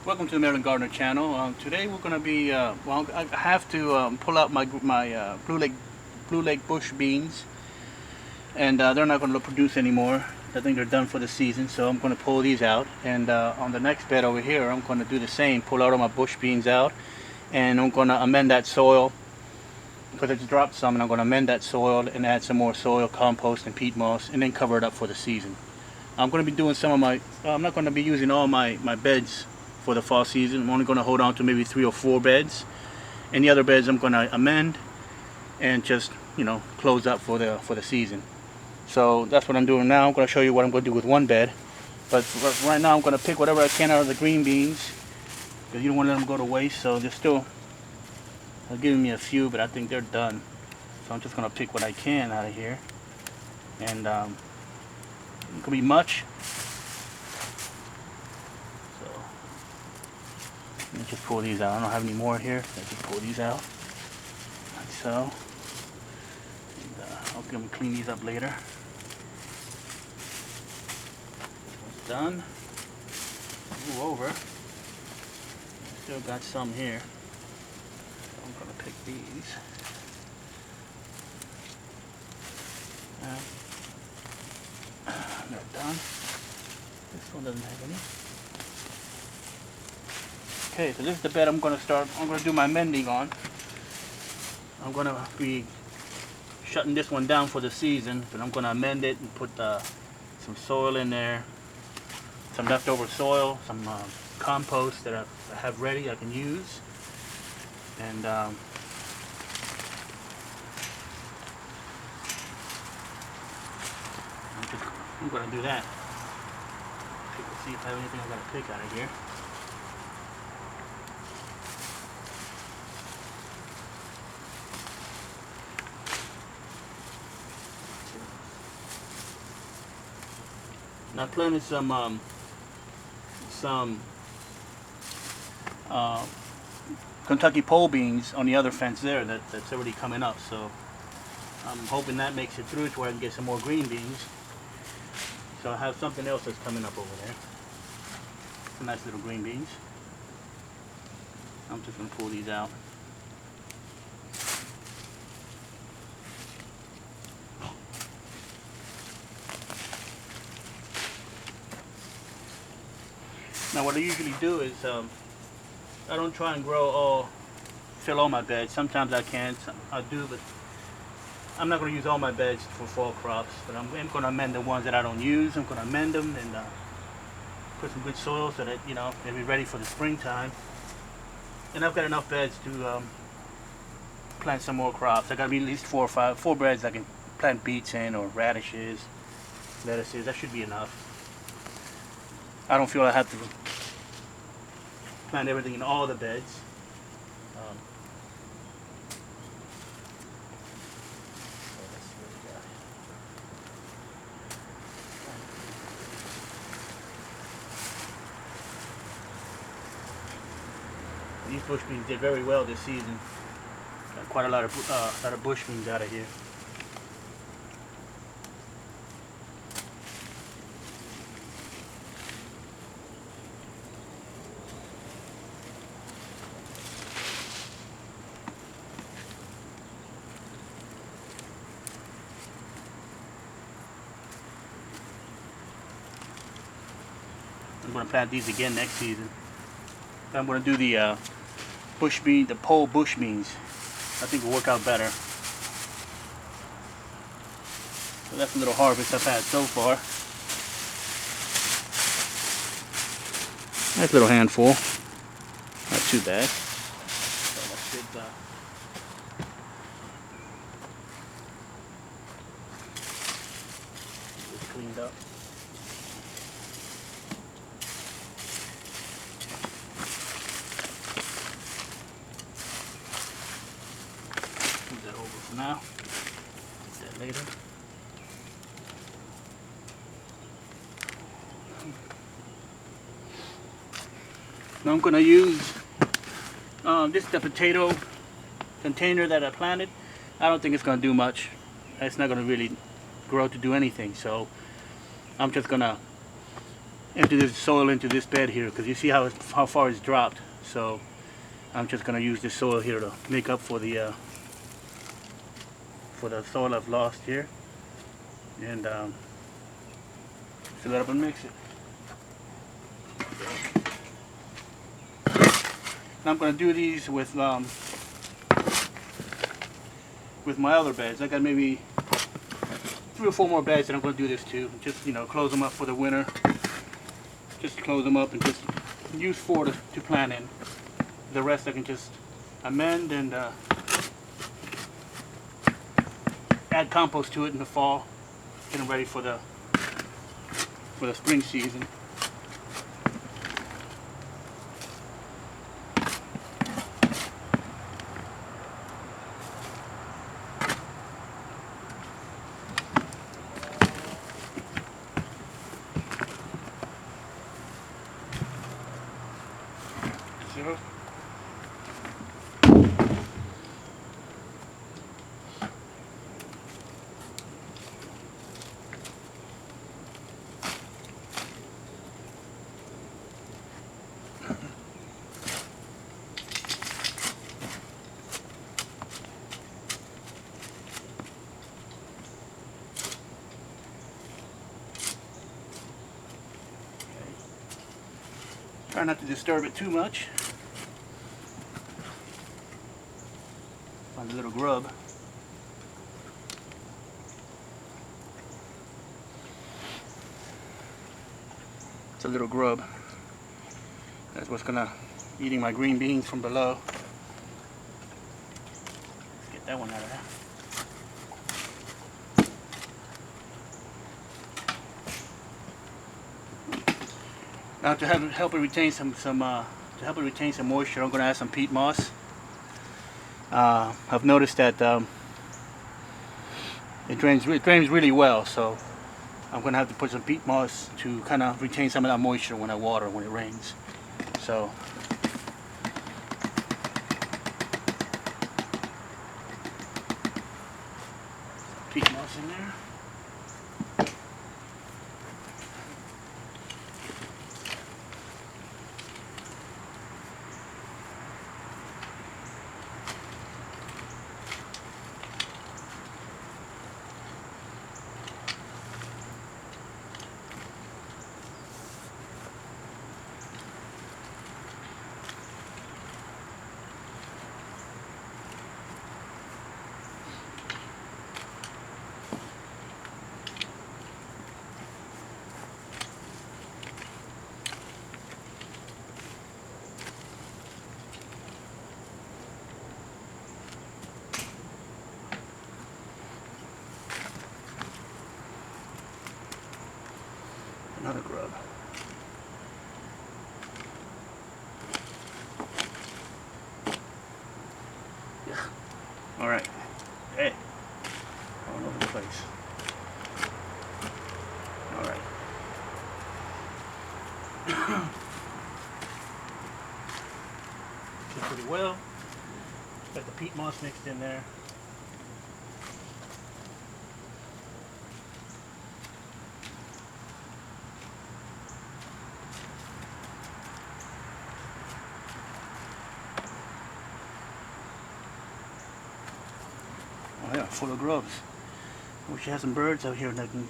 Welcome to the Maryland Gardener channel. Today we're going to be, well, I have to pull out my blue lake bush beans, and they're not going to produce anymore. I think they're done for the season, so I'm going to pull these out. And on the next bed over here, I'm going to do the same, pull out all my bush beans out, and I'm going to amend that soil because it's dropped some, and I'm going to amend that soil and add some more soil, compost, and peat moss, and then cover it up for the season. I'm going to be doing some of my, I'm not going to be using all my beds for the fall season. I'm only going to hold on to maybe 3 or 4 beds, and the other beds I'm going to amend and just, close up for the season. So that's what I'm doing now. I'm going to show you what I'm going to do with one bed, but right now I'm going to pick whatever I can out of the green beans because you don't want to let them go to waste. So they're still giving me a few, but I think they're done. So I'm just going to pick what I can out of here, and it could be much. So let me just pull these out. I don't have any more here. Let's just pull these out, like so. And, I'm going to clean these up later. It's done. Move over. Still got some here. So I'm going to pick these. They're done. This one doesn't have any. Okay, so this is the bed I'm going to do my mending on. I'm going to be shutting this one down for the season, but I'm going to amend it and put some soil in there, some leftover soil, some compost that I have ready I can use, and I'm going to do that. See if I have anything I got to pick out of here. Now I planted some Kentucky pole beans on the other fence there that's already coming up, so I'm hoping that makes it through to where I can get some more green beans. So I have something else that's coming up over there. Some nice little green beans. I'm just going to pull these out. Now what I usually do is I don't try and fill all my beds. Sometimes I can, I do, but I'm not going to use all my beds for fall crops. But I'm going to amend the ones that I don't use. I'm going to amend them and put some good soil so that they'll be ready for the springtime. And I've got enough beds to plant some more crops. I got to be at least 4 beds I can plant beets in, or radishes, lettuces. That should be enough. I don't feel I have to plant everything in all the beds. These bush beans did very well this season. Got quite a lot of bush beans out of here. I'm going to plant these again next season. I'm going to do the the pole bush beans. I think will work out better. So that's a little harvest I've had so far. Nice little handful. Not too bad. So that's good. Just cleaned up. Move that over for now. Get that later. Now I'm going to use this is the potato container that I planted. I don't think it's going to do much. It's not going to really grow to do anything. So I'm just going to empty this soil into this bed here, because you see how far it's dropped. So I'm just gonna use this soil here to make up for the soil I've lost here, and fill it up and mix it. Now I'm gonna do these with my other beds. I got maybe 3 or 4 more beds that I'm gonna do this to. Just, you know, close them up for the winter. Just close them up and just use 4 to plant in. The rest I can just amend and add compost to it in the fall, get them ready for the spring season. So, try not to disturb it too much. Find a little grub. It's a little grub. That's what's gonna eating my green beans from below. Let's get that one out of there. Now to help it retain some moisture, I'm going to add some peat moss. I've noticed that it drains really well, so I'm going to have to put some peat moss to kind of retain some of that moisture when I water when it rains. So peat moss in there. Another grub. Yeah. All right. Hey. All over the place. All right. Did pretty well. Got the peat moss mixed in there. Oh yeah, full of grubs. I wish you had some birds out here that can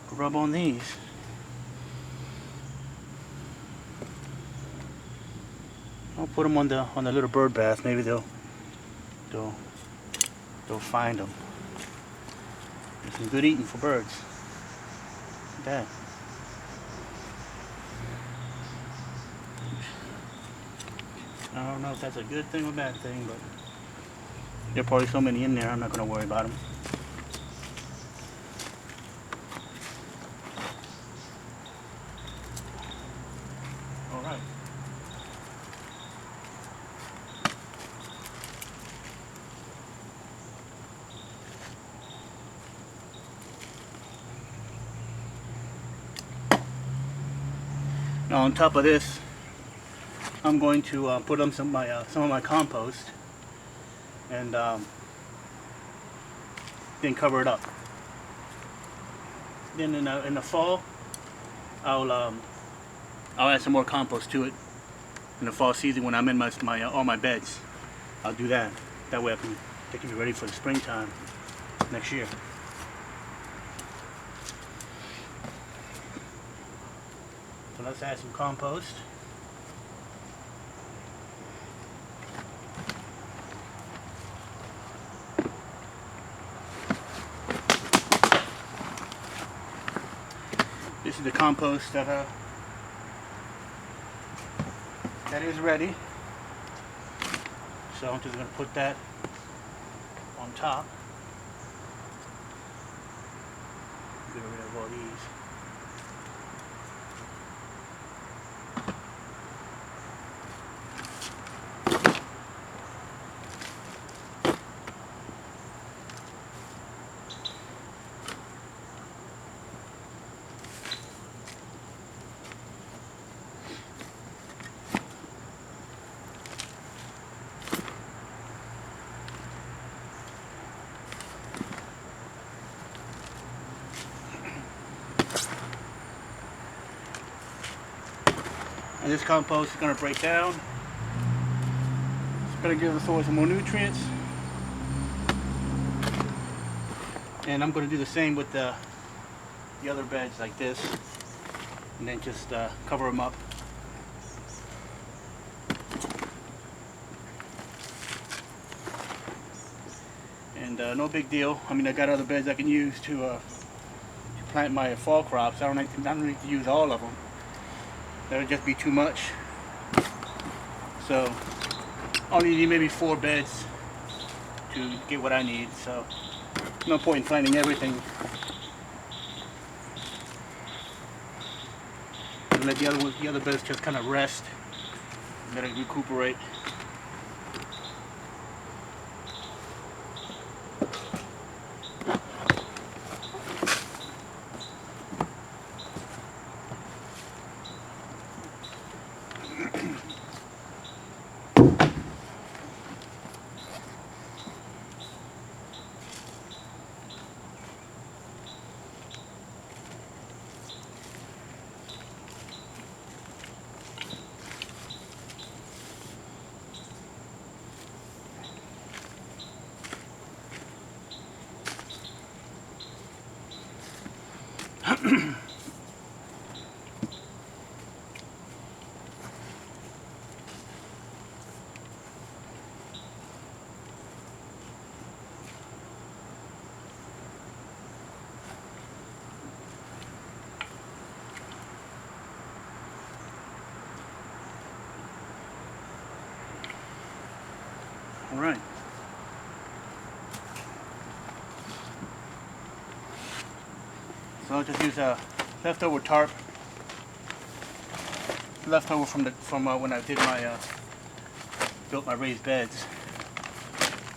grub on these. I'll put them on the little bird bath. Maybe they'll find them. There's some good eating for birds. Look at that. I don't know if that's a good thing or a bad thing, but there are probably so many in there, I'm not going to worry about them. All right. Now on top of this, I'm going to put on some of my compost, and then cover it up. Then in the fall, I'll add some more compost to it in the fall season when I'm in all my beds. I'll do that. That way they can be ready for the springtime next year. So let's add some compost. This is the compost that is ready. So I'm just going to put that on top. Get rid of all these. And this compost is going to break down. It's going to give the soil some more nutrients. And I'm going to do the same with the other beds like this. And then just cover them up. And no big deal. I mean, I got other beds I can use to plant my fall crops. I don't need to use all of them. That'll just be too much. So only need maybe 4 beds to get what I need. So no point in planting everything. And let the other beds just kind of rest, let it recuperate. All right. So I'll just use a leftover tarp, leftover from when I did my built my raised beds.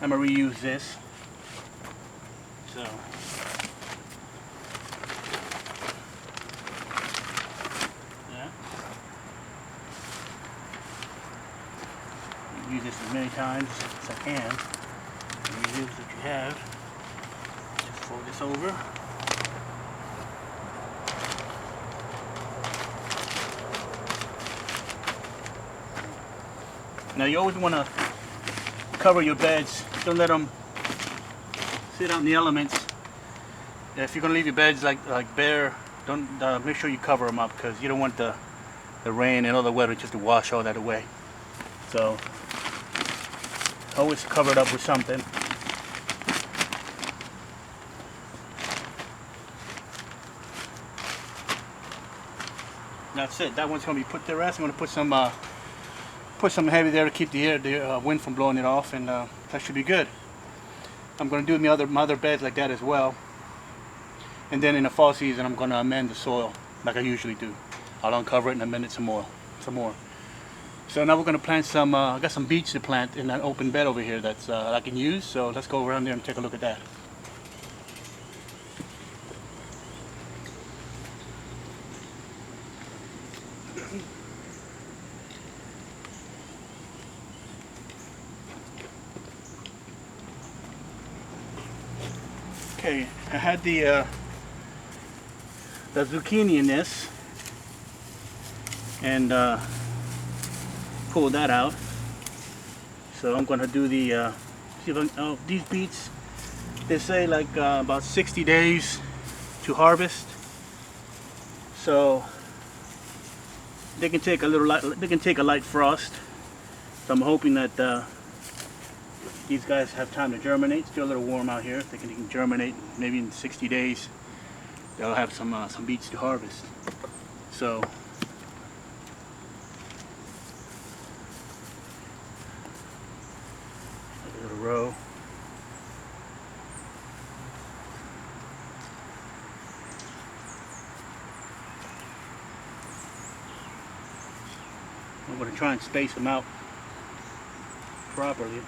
I'm gonna reuse this. So yeah, use this as many times as I can. Reuse what you have. Just fold this over. Now you always want to cover your beds. Don't let them sit out in the elements. If you're going to leave your beds like bare, don't make sure you cover them up, because you don't want the rain and all the weather just to wash all that away. So always cover it up with something. That's it. That one's going to be put to rest. I'm going to put some heavy there to keep the wind from blowing it off, and that should be good. I'm going to do my other beds like that as well. And then in the fall season, I'm going to amend the soil like I usually do. I'll uncover it and amend it some more. So now we're going to plant some, I got some beets to plant in that open bed over here that's I can use. So let's go around there and take a look at that. Okay, I had the zucchini in this, and pull that out. So I'm gonna do the see if these beets, they say like about 60 days to harvest, so they can take a light frost. So I'm hoping that these guys have time to germinate. It's still a little warm out here. If they can germinate, maybe in 60 days they'll have some beets to harvest. So a little row. I'm going to try and space them out properly.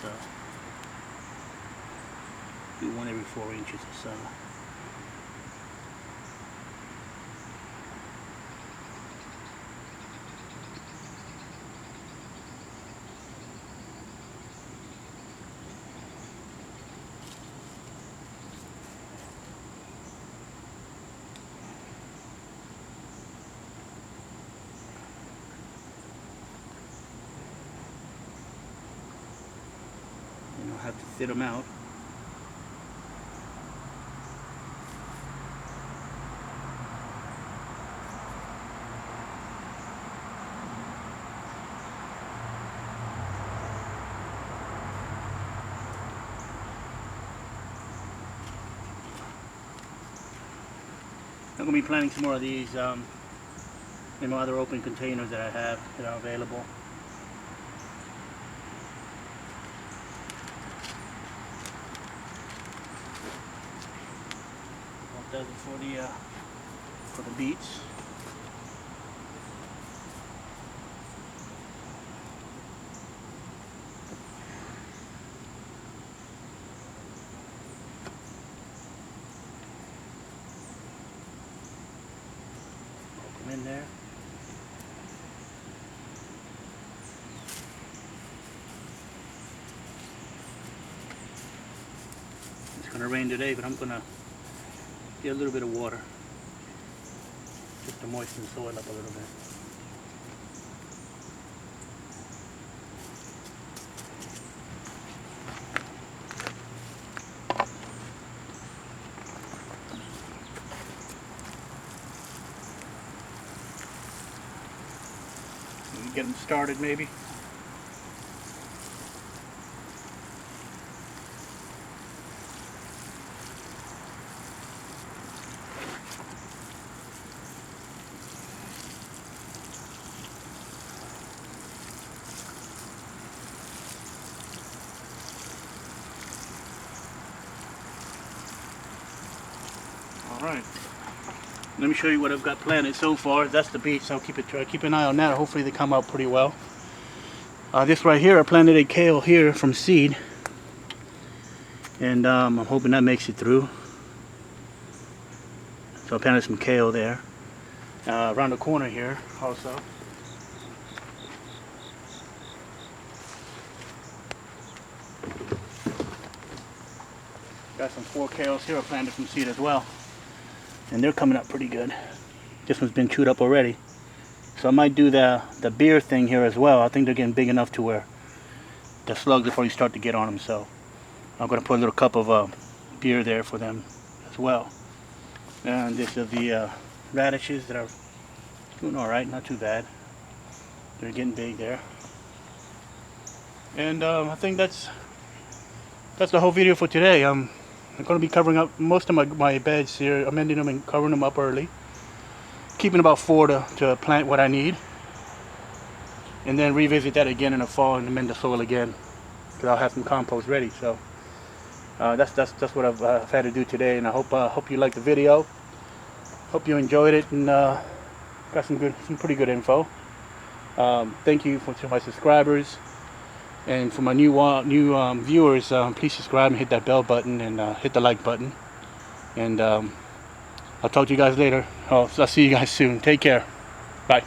So do one every 4 inches or so. I'll have to thin them out. I'm going to be planting some more of these in my other open containers that I have that are available. That does it for the beets. Poke them in there. It's going to rain today, but I'm going to get a little bit of water just to moisten the soil up a little bit. Get them started maybe. Alright, let me show you what I've got planted so far. That's the beets. I'll keep an eye on that. Hopefully they come out pretty well. This right here, I planted a kale here from seed, and I'm hoping that makes it through. So I planted some kale there. Around the corner here also. Got some 4 kales here I planted from seed as well. And they're coming up pretty good. This one's been chewed up already. So I might do the beer thing here as well. I think they're getting big enough to where the slugs will probably start to get on them. So I'm going to put a little cup of beer there for them as well. And this is the radishes that are doing alright, not too bad. They're getting big there. And I think that's the whole video for today. I'm going to be covering up most of my beds here, amending them and covering them up early. Keeping about 4 to plant what I need. And then revisit that again in the fall and amend the soil again. Because I'll have some compost ready. So that's what I've had to do today. And I hope you liked the video. Hope you enjoyed it and got some pretty good info. Thank you to my subscribers. And for my new viewers, please subscribe and hit that bell button and hit the like button. And I'll talk to you guys later. I'll see you guys soon. Take care. Bye.